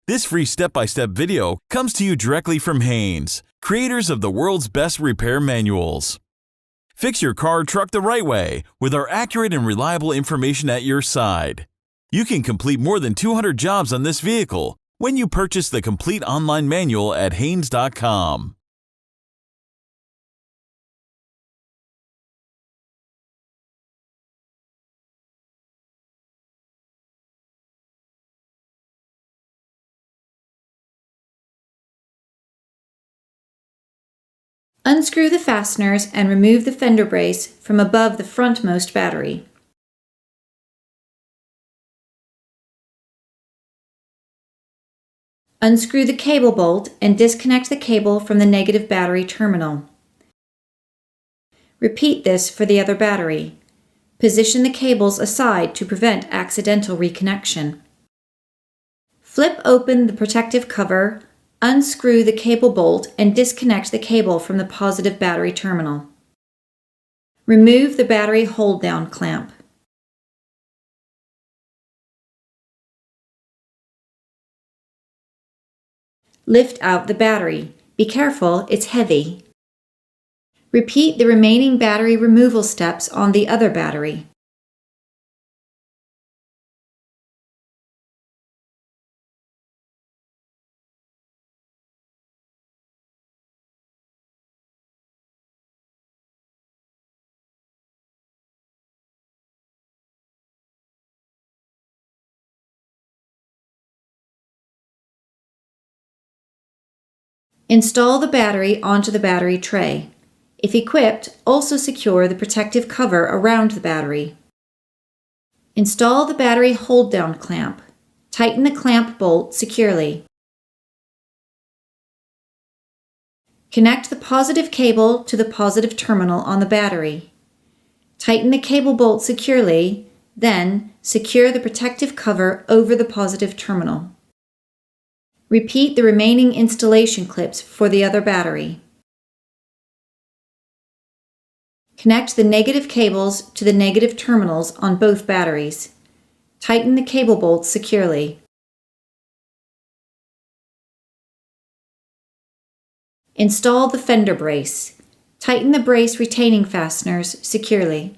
This free step-by-step video comes to you directly from Haynes, creators of the world's best repair manuals. Fix your car or truck the right way with our accurate and reliable information at your side. You can complete more than 200 jobs on this vehicle when you purchase the complete online manual at Haynes.com. Unscrew the fasteners and remove the fender brace from above the frontmost battery. Unscrew the cable bolt and disconnect the cable from the negative battery terminal. Repeat this for the other battery. Position the cables aside to prevent accidental reconnection. Flip open the protective cover, unscrew the cable bolt and disconnect the cable from the positive battery terminal. Remove the battery hold-down clamp. Lift out the battery. Be careful, it's heavy. Repeat the remaining battery removal steps on the other battery. Install the battery onto the battery tray. If equipped, also secure the protective cover around the battery. Install the battery hold-down clamp. Tighten the clamp bolt securely. Connect the positive cable to the positive terminal on the battery. Tighten the cable bolt securely, then secure the protective cover over the positive terminal. Repeat the remaining installation clips for the other battery. Connect the negative cables to the negative terminals on both batteries. Tighten the cable bolts securely. Install the fender brace. Tighten the brace retaining fasteners securely.